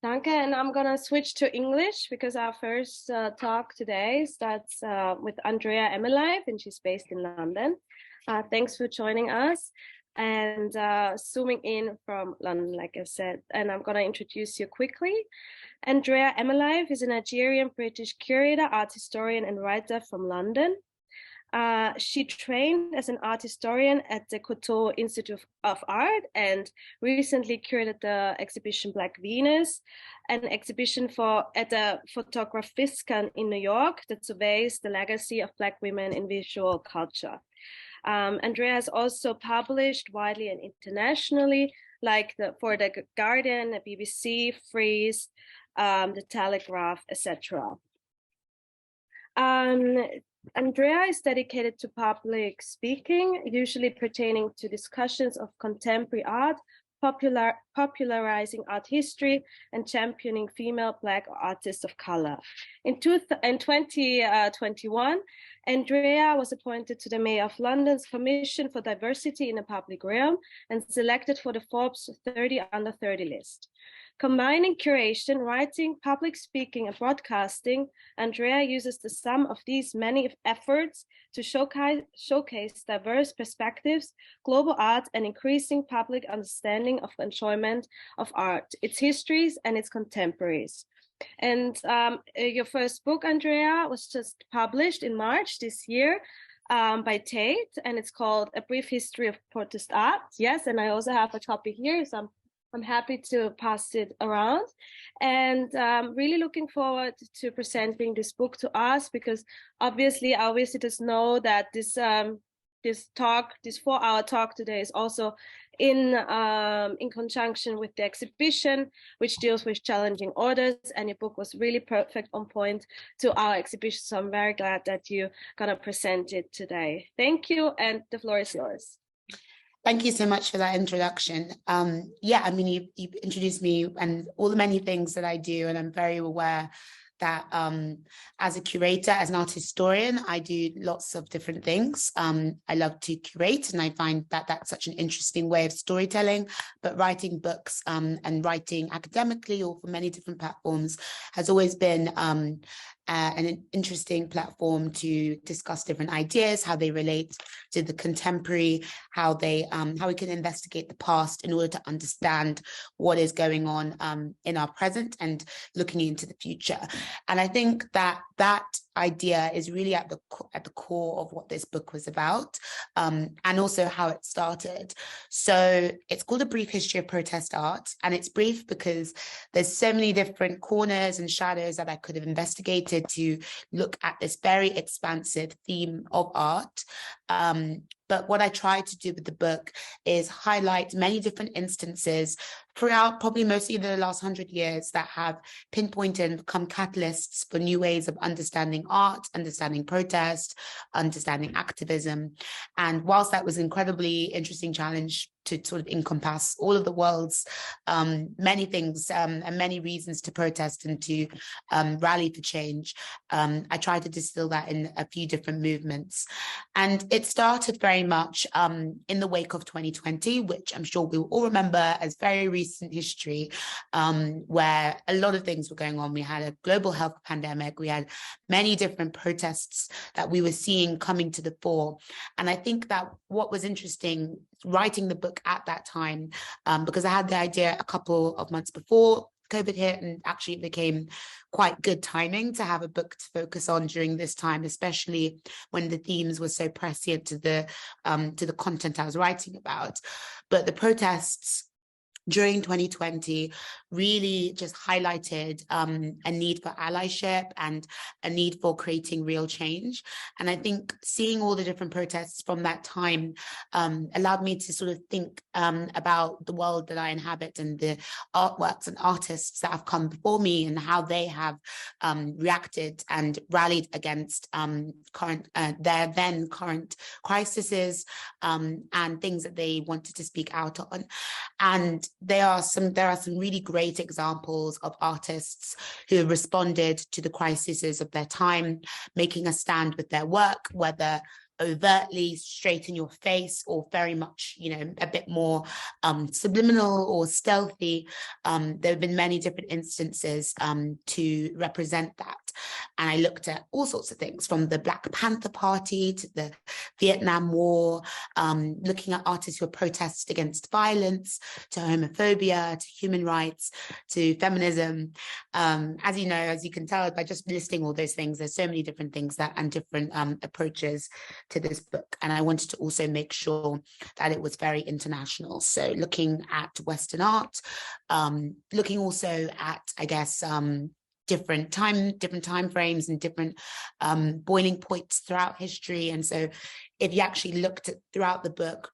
Danke, and I'm gonna switch to English because our first talk today starts with Aindrea Emelife, and she's based in London. Thanks for joining us and zooming in from London, like I said, and I'm gonna introduce you quickly. Aindrea Emelife is a Nigerian-British curator, art historian, and writer from London. She trained as an art historian at the Curator Institute of Art and recently curated the exhibition Black Venus, an exhibition at the Photographiscan in New York that surveys the legacy of Black women in visual culture. Aindrea has also published widely and internationally, like for the Guardian, the BBC, Frieze, the Telegraph, etc. Aindrea is dedicated to public speaking, usually pertaining to discussions of contemporary art, popularizing art history, and championing female Black artists of color. In 2021, Aindrea was appointed to the Mayor of London's Commission for Diversity in the Public Realm and selected for the Forbes 30 Under 30 list. Combining curation, writing, public speaking, and broadcasting, Aindrea uses the sum of these many efforts to showcase diverse perspectives, global art, and increasing public understanding of enjoyment of art, its histories, and its contemporaries. And your first book, Aindrea, was just published in March this year by Tate, and it's called A Brief History of Protest Art. Yes, and I also have a copy here, so I'm happy to pass it around, and really looking forward to presenting this book to us, because obviously our visitors know that this 4-hour talk today is also in conjunction with the exhibition, which deals with challenging orders, and your book was really perfect on point to our exhibition. So I'm very glad that you're gonna present it today. Thank you, and the floor is yours. Thank you so much for that introduction. Yeah, I mean, you introduced me and all the many things that I do, and I'm very aware that as a curator, as an art historian, I do lots of different things. I love to curate, and I find that that's such an interesting way of storytelling, but writing books and writing academically or for many different platforms has always been an interesting platform to discuss different ideas, how they relate to the contemporary, how we can investigate the past in order to understand what is going on in our present and looking into the future. And I think that idea is really at the core of what this book was about, and also how it started. So it's called A Brief History of Protest Art, and it's brief because there's so many different corners and shadows that I could have investigated to look at this very expansive theme of art. But what I tried to do with the book is highlight many different instances throughout probably mostly the last 100 years that have pinpointed and become catalysts for new ways of understanding art, understanding protest, understanding activism. And whilst that was an incredibly interesting challenge to sort of encompass all of the world's many things and many reasons to protest and to rally for change, I tried to distill that in a few different movements. And it started very much in the wake of 2020, which I'm sure we'll all remember as very recent history, where a lot of things were going on. We had a global health pandemic. We had many different protests that we were seeing coming to the fore. And I think that what was interesting writing the book at that time, because I had the idea a couple of months before COVID hit, and actually it became quite good timing to have a book to focus on during this time, especially when the themes were so prescient to the content I was writing about. But the protests during 2020 really just highlighted a need for allyship and a need for creating real change. And I think seeing all the different protests from that time allowed me to sort of think about the world that I inhabit and the artworks and artists that have come before me and how they have reacted and rallied against their then current crises and things that they wanted to speak out on. And there are some really great examples of artists who have responded to the crises of their time, making a stand with their work, whether overtly straight in your face or very much, you know, a bit more subliminal or stealthy. There have been many different instances to represent that. And I looked at all sorts of things, from the Black Panther Party to the Vietnam War, looking at artists who are protesting against violence, to homophobia, to human rights, to feminism. As you know, as you can tell by just listing all those things, there's so many different things that and different approaches to this book. And I wanted to also make sure that it was very international. So looking at Western art, looking also at, I guess, different time frames and different boiling points throughout history. And so if you actually looked at throughout the book,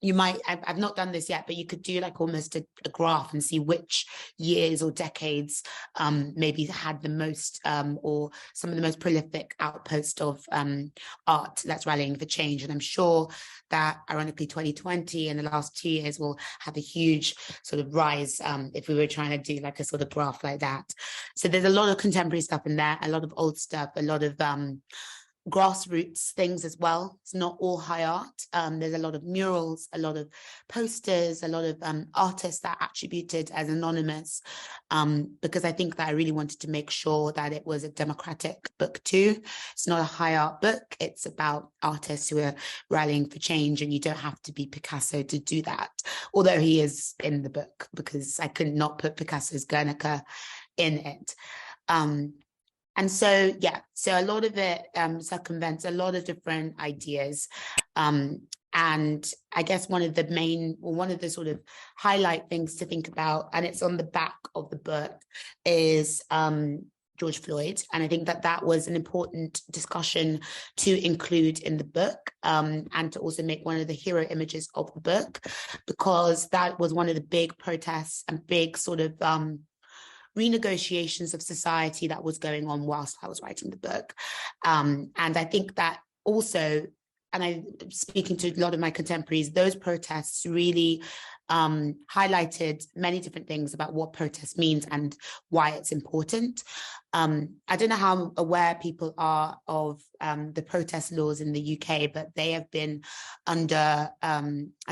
you might, I've not done this yet, but you could do like almost a graph and see which years or decades maybe had the most or some of the most prolific outpost of art that's rallying for change. And I'm sure that ironically 2020 and the last 2 years will have a huge sort of rise if we were trying to do like a sort of graph like that. So there's a lot of contemporary stuff in there, a lot of old stuff, a lot of grassroots things as well. It's not all high art. There's a lot of murals, a lot of posters, a lot of artists that are attributed as anonymous, because I think that I really wanted to make sure that it was a democratic book too. It's not a high art book. It's about artists who are rallying for change, and you don't have to be Picasso to do that, although he is in the book because I could not put Picasso's Guernica in it. And so, yeah, so a lot of it circumvents a lot of different ideas. And I guess one of the sort of highlight things to think about, and it's on the back of the book, is George Floyd. And I think that that was an important discussion to include in the book, and to also make one of the hero images of the book, because that was one of the big protests and big sort of renegotiations of society that was going on whilst I was writing the book. And I think that also, and I'm speaking to a lot of my contemporaries, those protests really highlighted many different things about what protest means and why it's important. I don't know how aware people are of the protest laws in the UK, but they have been under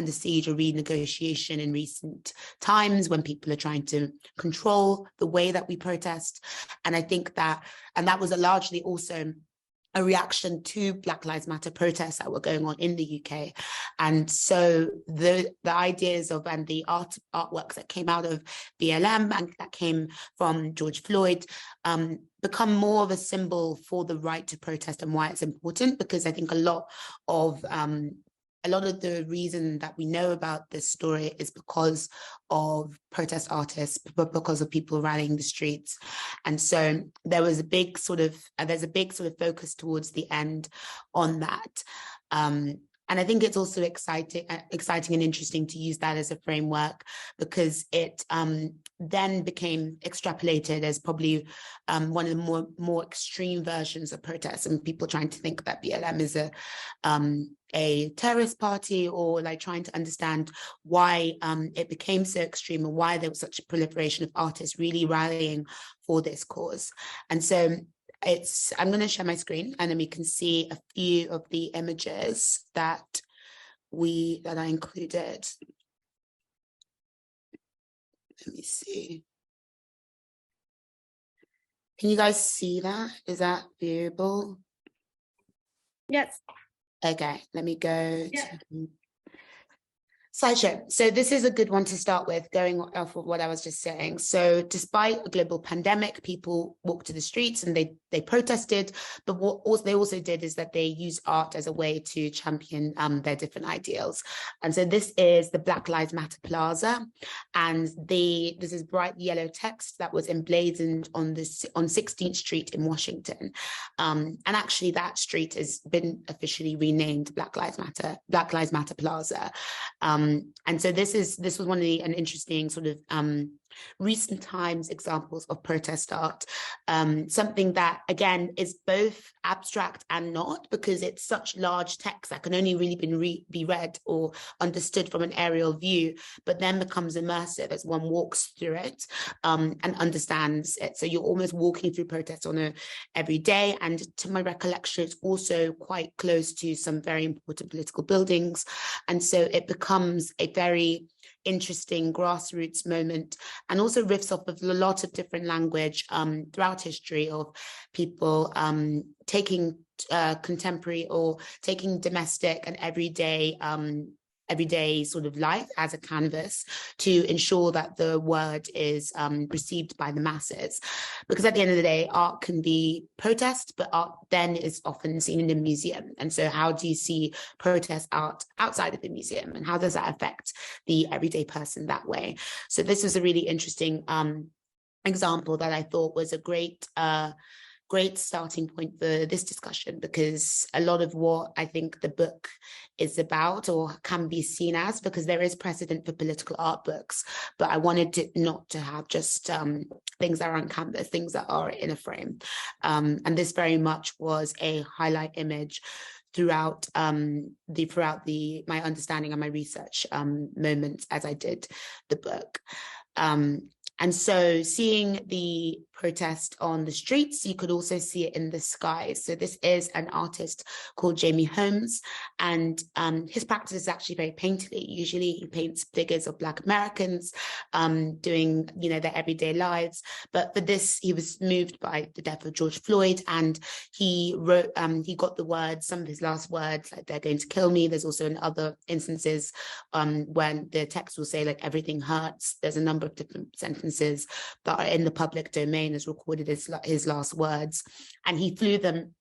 siege or renegotiation in recent times when people are trying to control the way that we protest. And I think that, and that was largely also a reaction to Black Lives Matter protests that were going on in the UK. And so the ideas of and the artworks that came out of BLM and that came from George Floyd become more of a symbol for the right to protest and why it's important, because I think a lot of the reason that we know about this story is because of protest artists, because of people rallying the streets. And so there's a big sort of focus towards the end on that. And I think it's also exciting and interesting to use that as a framework, because it then became extrapolated as probably one of the more extreme versions of protests, and people trying to think that BLM is a terrorist party, or like trying to understand why it became so extreme and why there was such a proliferation of artists really rallying for this cause. And so I'm going to share my screen, and then we can see a few of the images that I included. Let me see. Can you guys see that? Is that viewable? Yes. Okay, let me go to slideshow. So this is a good one to start with, going off of what I was just saying. So despite a global pandemic, people walked to the streets and they protested, but what they also did is that they used art as a way to champion their different ideals. And so this is the Black Lives Matter Plaza, and this is bright yellow text that was emblazoned on 16th Street in Washington. And actually that street has been officially renamed Black Lives Matter Plaza. And so this was an interesting sort of recent times examples of protest art, something that, again, is both abstract and not, because it's such large text that can only really be read or understood from an aerial view, but then becomes immersive as one walks through it and understands it. So you're almost walking through protests on a every day. And to my recollection, it's also quite close to some very important political buildings. And so it becomes a very interesting grassroots moment, and also riffs off of a lot of different language throughout history of people taking contemporary or taking domestic and everyday sort of life as a canvas to ensure that the word is received by the masses. Because at the end of the day, art can be protest, but art then is often seen in a museum. And so how do you see protest art outside of the museum, and how does that affect the everyday person that way? So this was a really interesting example that I thought was a great starting point for this discussion, because a lot of what I think the book is about, or can be seen as, because there is precedent for political art books, but I wanted it not to have just things that are on canvas, things that are in a frame. And this very much was a highlight image throughout my understanding and my research moments as I did the book. And so seeing the protest on the streets, you could also see it in the skies. So this is an artist called Jamie Holmes, and his practice is actually very painterly. Usually he paints figures of Black Americans doing, their everyday lives. But for this, he was moved by the death of George Floyd, and he wrote, he got the words, some of his last words, like, "They're going to kill me." There's also in other instances when the text will say, like, "Everything hurts." There's a number of different sentences that are in the public domain as recorded as his last words, and he flew them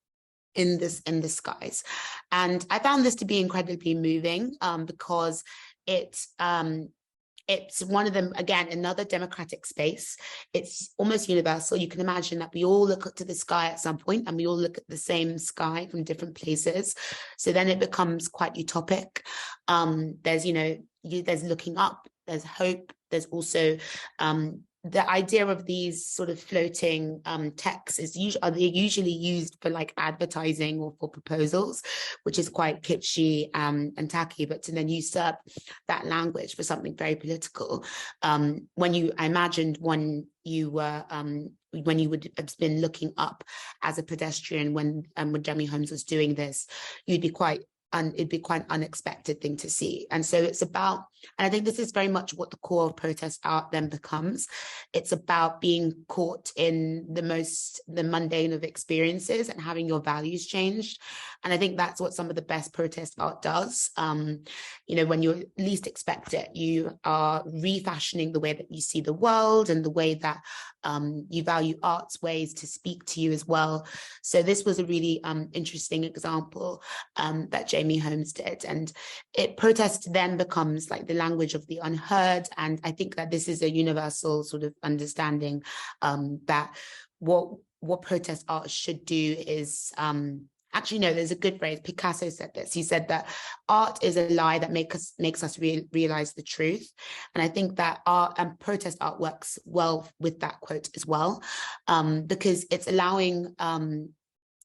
in the skies. And I found this to be incredibly moving because it's one of them, again, another democratic space. It's almost universal. You can imagine that we all look up to the sky at some point, and we all look at the same sky from different places. So then it becomes quite utopic. There's there's looking up, there's hope, there's also the idea of these sort of floating texts are usually used for like advertising or for proposals, which is quite kitschy and tacky, but to then usurp that language for something very political. I imagined when you would have been looking up as a pedestrian when Jamie Holmes was doing this, it'd be quite unexpected thing to see. And so it's about, and I think this is very much what the core of protest art then becomes. It's about being caught in the mundane of experiences and having your values changed. And I think that's what some of the best protest art does. When you least expect it, you are refashioning the way that you see the world and the way that you value art's ways to speak to you as well. So this was a really interesting example that Jamie Holmes did. And protest then becomes like the language of the unheard. And I think that this is a universal sort of understanding that what protest art should do is actually, no, there's a good phrase. Picasso said this. He said that art is a lie that makes us realize the truth. And I think that art and protest art works well with that quote as well, because it's allowing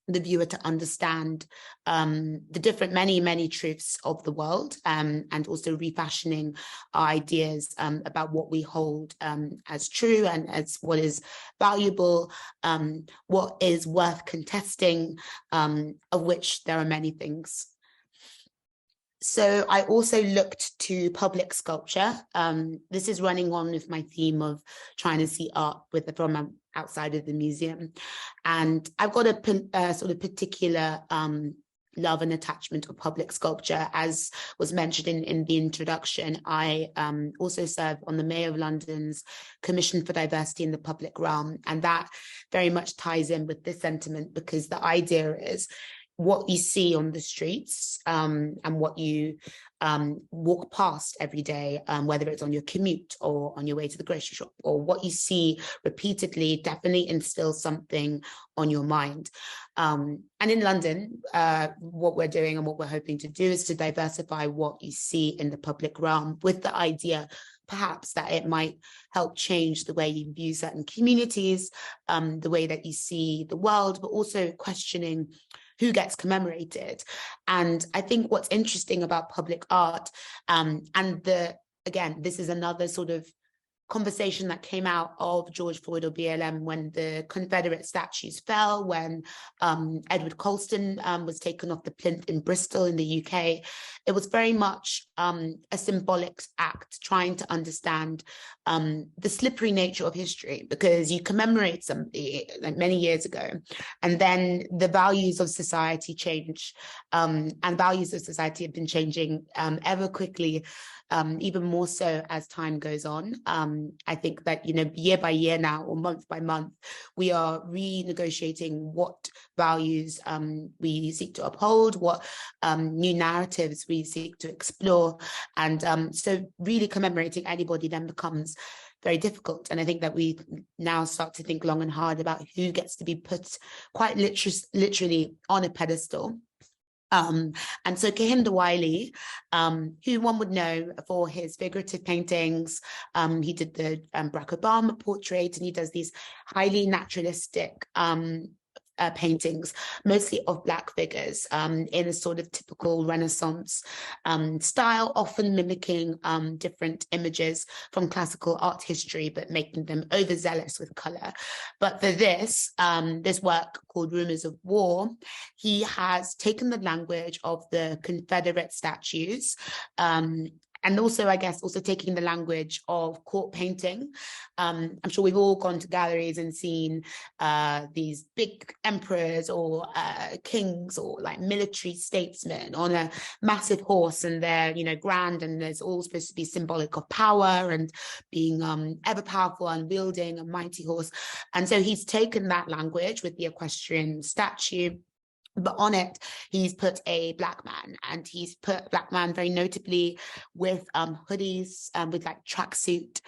the viewer to understand the different many truths of the world, and also refashioning our ideas about what we hold as true and as what is valuable, what is worth contesting, of which there are many things. So I also looked to public sculpture. This is running on with my theme of trying to see art from outside of the museum. And I've got a sort of particular love and attachment of public sculpture. As was mentioned in the introduction, I also serve on the Mayor of London's Commission for Diversity in the Public Realm. And that very much ties in with this sentiment, because the idea is what you see on the streets and what you walk past every day, whether it's on your commute or on your way to the grocery shop, or what you see repeatedly definitely instills something on your mind. And in London, what we're doing and what we're hoping to do is to diversify what you see in the public realm, with the idea perhaps that it might help change the way you view certain communities, the way that you see the world, but also questioning who gets commemorated. And I think what's interesting about public art, again, this is another sort of conversation that came out of George Floyd or BLM when the Confederate statues fell, when Edward Colston was taken off the plinth in Bristol in the UK. It was very much a symbolic act, trying to understand the slippery nature of history, because you commemorate somebody like many years ago, and then the values of society change, and values of society have been changing ever quickly, even more so as time goes on. I think that, year by year now, or month by month, we are renegotiating what values we seek to uphold, what new narratives we seek to explore. And so really commemorating anybody then becomes very difficult. And I think that we now start to think long and hard about who gets to be put quite literally on a pedestal. And so Kehinde Wiley, who one would know for his figurative paintings, he did the Barack Obama portrait, and he does these highly naturalistic paintings, mostly of Black figures, in a sort of typical Renaissance style, often mimicking different images from classical art history, but making them overzealous with color. But for this work called Rumors of War, he has taken the language of the Confederate statues, and also, I guess, also taking the language of court painting. I'm sure we've all gone to galleries and seen these big emperors or kings or like military statesmen on a massive horse, and they're, grand, and it's all supposed to be symbolic of power and being ever powerful and wielding a mighty horse. And so he's taken that language with the equestrian statue, but on it, he's put a Black man, and he's put Black man very notably with hoodies, with like tracksuit.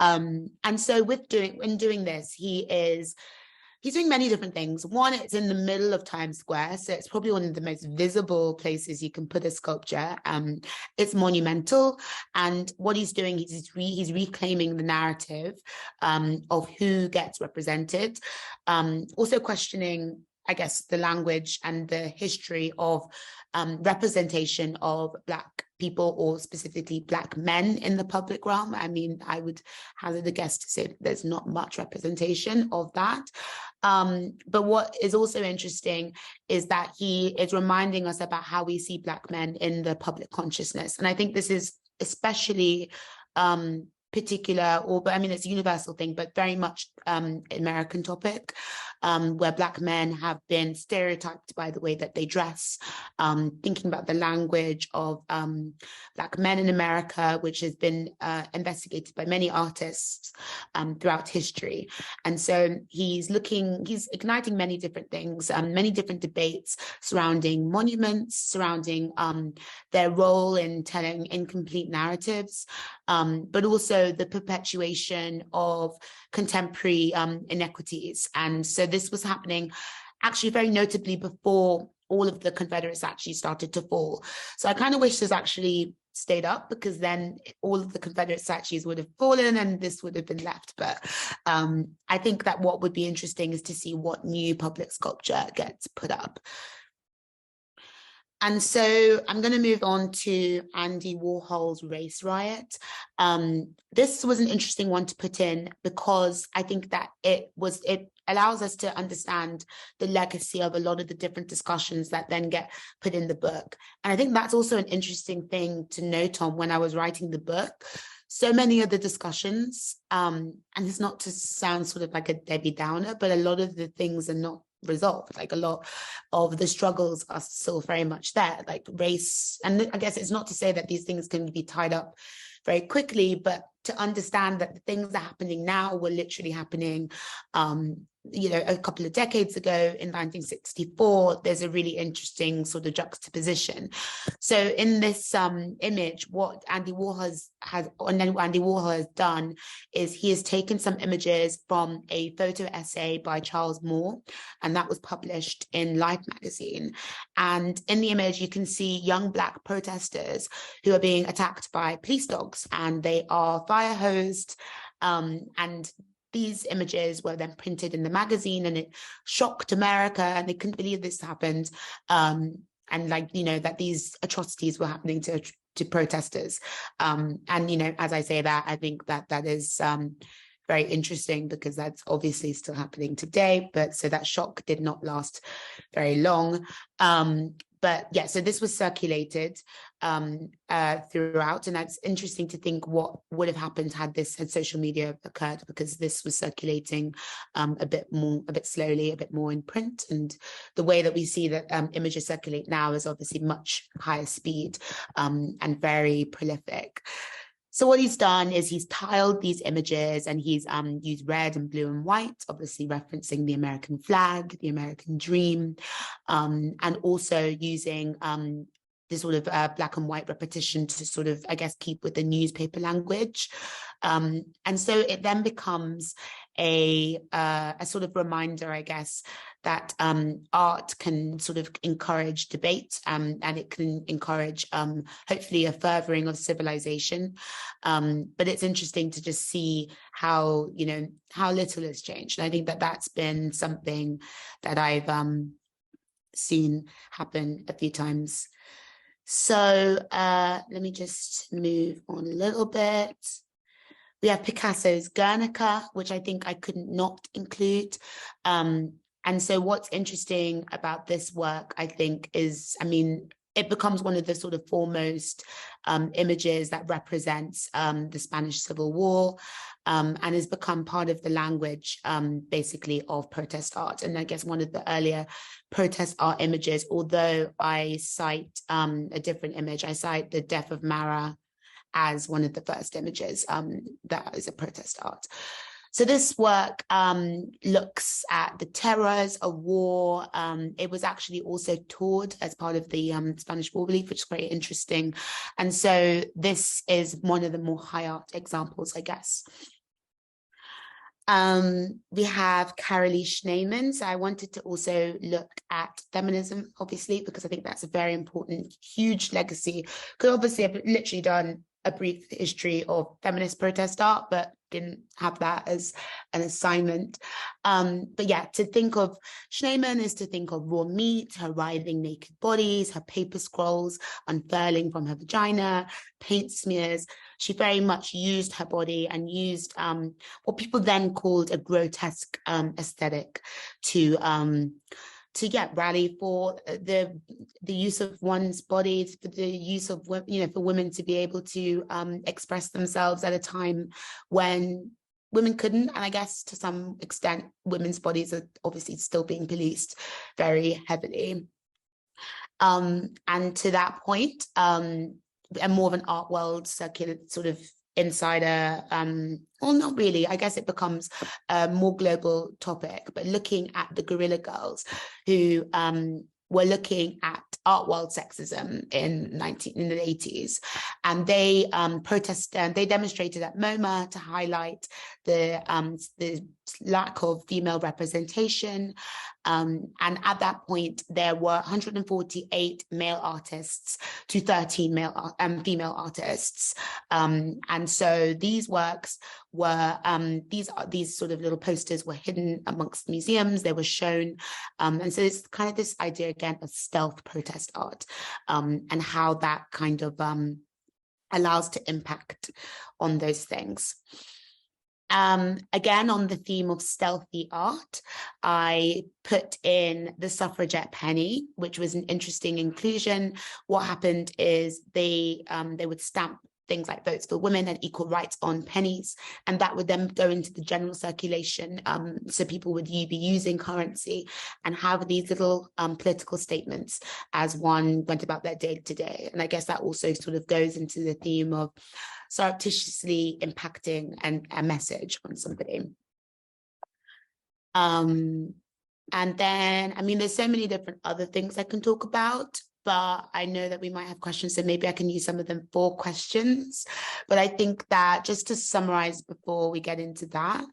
And so in doing this, he's doing many different things. One, it's in the middle of Times Square, so it's probably one of the most visible places you can put a sculpture. It's monumental, and what he's doing is he's reclaiming the narrative of who gets represented. Also questioning, I guess, the language and the history of representation of Black people, or specifically Black men in the public realm. I mean, I would hazard a guess to say that there's not much representation of that. But what is also interesting is that he is reminding us about how we see Black men in the public consciousness. And I think this is especially particular, but I mean, it's a universal thing, but very much American topic, where Black men have been stereotyped by the way that they dress, thinking about the language of Black men in America, which has been investigated by many artists throughout history. And so he's igniting many different things, many different debates surrounding monuments, surrounding their role in telling incomplete narratives, but also the perpetuation of contemporary inequities. And so this was happening actually very notably before all of the Confederate statues started to fall. So I kind of wish this actually stayed up, because then all of the Confederate statues would have fallen and this would have been left. But I think that what would be interesting is to see what new public sculpture gets put up. And so I'm going to move on to Andy Warhol's Race Riot. This was an interesting one to put in, because I think that it allows us to understand the legacy of a lot of the different discussions that then get put in the book. And I think that's also an interesting thing to note on when I was writing the book. So many of the discussions, and it's not to sound sort of like a Debbie Downer, but a lot of the things are not resolved. Like a lot of the struggles are still very much there, like race. And I guess it's not to say that these things can be tied up very quickly, but to understand that the things that are happening now were literally happening a couple of decades ago in 1964, there's a really interesting sort of juxtaposition. So in this image, what Andy Warhol has done is he has taken some images from a photo essay by Charles Moore, and that was published in Life magazine. And in the image, you can see young Black protesters who are being attacked by police dogs, and they are fire hosed. And these images were then printed in the magazine, and it shocked America, and they couldn't believe this happened. And that these atrocities were happening to protesters. And, as I say that, I think that is very interesting, because that's obviously still happening today. But so that shock did not last very long. But yeah, so this was circulated throughout, and that's interesting to think what would have happened had social media occurred, because this was circulating a bit slowly, a bit more in print, and the way that we see that images circulate now is obviously much higher speed and very prolific. So what he's done is he's tiled these images, and he's used red and blue and white, obviously referencing the American flag, the American dream, and also using this sort of black and white repetition to sort of, I guess, keep with the newspaper language. And so it then becomes a sort of reminder, I guess, that art can sort of encourage debate, and it can encourage, hopefully, a furthering of civilization. But it's interesting to just see how little has changed. And I think that that's been something that I've seen happen a few times. So let me just move on a little bit. We have Picasso's Guernica, which I think I couldn't not include. And so what's interesting about this work, I think, is, it becomes one of the sort of foremost images that represents the Spanish Civil War, and has become part of the language, basically, of protest art. And I guess one of the earlier protest art images, although I cite a different image, I cite the death of Mara as one of the first images that is a protest art. So this work looks at the terrors of war. It was actually also toured as part of the Spanish War Relief, which is very interesting. And so this is one of the more high art examples, I guess. We have Carolee Schneemann. So I wanted to also look at feminism, obviously, because I think that's a very important, huge legacy. Because obviously I've literally done a brief history of feminist protest art, but didn't have that as an assignment. But yeah, to think of Schneemann is to think of raw meat, her writhing naked bodies, her paper scrolls unfurling from her vagina, paint smears. She very much used her body and used what people then called a grotesque aesthetic to rally for the use of one's bodies, for the use of, for women to be able to express themselves at a time when women couldn't. And I guess to some extent, women's bodies are obviously still being policed very heavily. And to that point, and more of an art world circular sort of insider, well, not really, I guess it becomes a more global topic, but looking at the Guerrilla Girls who were looking at art world sexism in the 80s, and they protested and they demonstrated at MoMA to highlight the lack of female representation. And at that point, there were 148 male artists to 13 female artists. And so these works were, these sort of little posters were hidden amongst museums, they were shown. And so it's kind of this idea again of stealth protest art, and how that kind of allows to impact on those things. Again, on the theme of stealthy art, I put in the suffragette penny, which was an interesting inclusion. What happened is they would stamp things like votes for women and equal rights on pennies, and that would then go into the general circulation. So people would be using currency and have these little political statements as one went about their day to day. And I guess that also sort of goes into the theme of surreptitiously impacting a message on somebody. And then, I mean, there's so many different other things I can talk about, but I know that we might have questions, so maybe I can use some of them for questions. But I think that just to summarize before we get into that,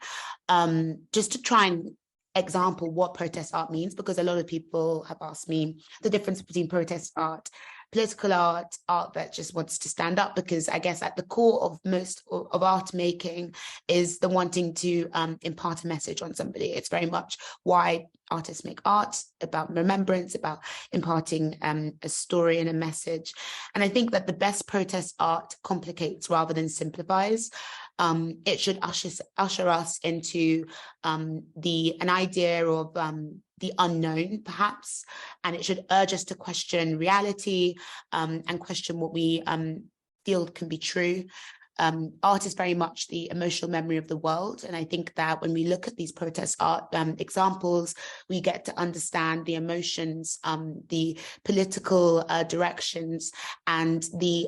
just to try and example what protest art means, because a lot of people have asked me the difference between protest art, political art, art that just wants to stand up, because I guess at the core of most of art making is the wanting to impart a message on somebody. It's very much why artists make art, about remembrance, about imparting a story and a message. And I think that the best protest art complicates rather than simplifies. It should usher us into an idea of the unknown, perhaps, and it should urge us to question reality and question what we feel can be true. Art is very much the emotional memory of the world, and I think that when we look at these protest art examples, we get to understand the emotions, the political directions, and the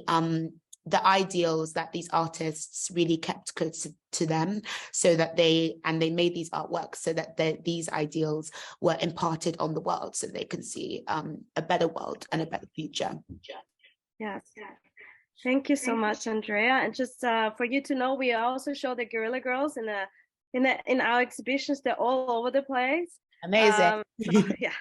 ideals that these artists really kept close to them, so that they made these artworks so that these ideals were imparted on the world, so they can see a better world and a better future. Yes. Thank you so much, Aindrea. And just for you to know, we also show the Guerrilla Girls in our exhibitions. They're all over the place. Amazing. So, yeah.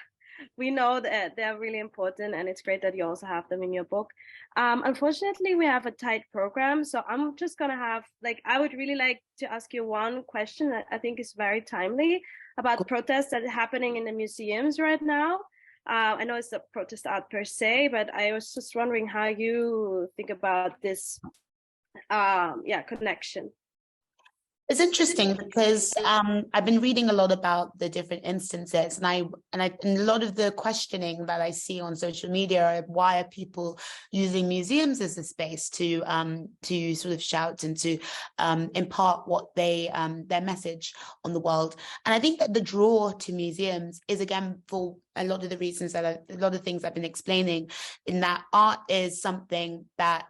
We know that they're really important, and it's great that you also have them in your book. Unfortunately, we have a tight program, so I'm just gonna have, I would really like to ask you one question that I think is very timely about protests that are happening in the museums right now. I know it's a protest art per se, but I was just wondering how you think about this, connection. It's interesting because I've been reading a lot about the different instances, and a lot of the questioning that I see on social media are, why are people using museums as a space to sort of shout and to impart what their message on the world. And I think that the draw to museums is, again, for a lot of the reasons a lot of things I've been explaining, in that art is something that,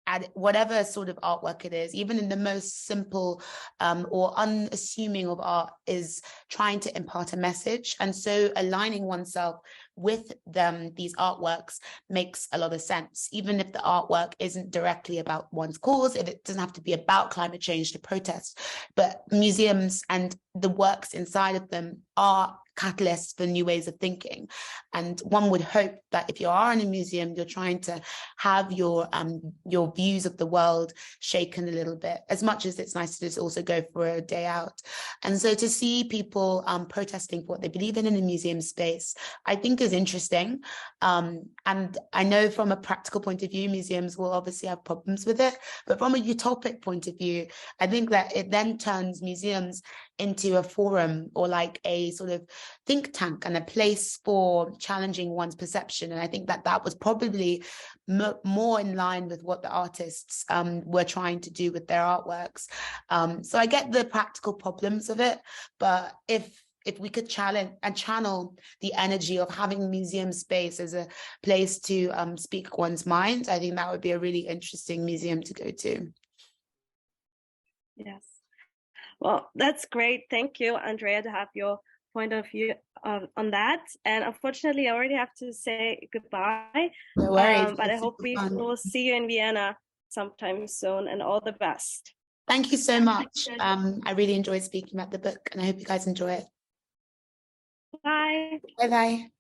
at whatever sort of artwork it is, even in the most simple or unassuming of art, is trying to impart a message. And so aligning oneself with these artworks makes a lot of sense, even if the artwork isn't directly about one's cause. It doesn't have to be about climate change to protest, but museums and the works inside of them are catalysts for new ways of thinking. And one would hope that if you are in a museum, you're trying to have your views of the world shaken a little bit, as much as it's nice to just also go for a day out. And so to see people protesting for what they believe in a museum space, I think is interesting. And I know from a practical point of view, museums will obviously have problems with it, but from a utopic point of view, I think that it then turns museums into a forum, or like a sort of think tank and a place for challenging one's perception. And I think that that was probably more in line with what the artists were trying to do with their artworks. So I get the practical problems of it, but if we could channel the energy of having a museum space as a place to speak one's mind, I think that would be a really interesting museum to go to. Yes. Well, that's great. Thank you, Aindrea, to have your point of view on that. And unfortunately, I already have to say goodbye. No worries. But I hope we will see you in Vienna sometime soon, and all the best. Thank you so much. I really enjoyed speaking about the book, and I hope you guys enjoy it. Bye. Bye-bye.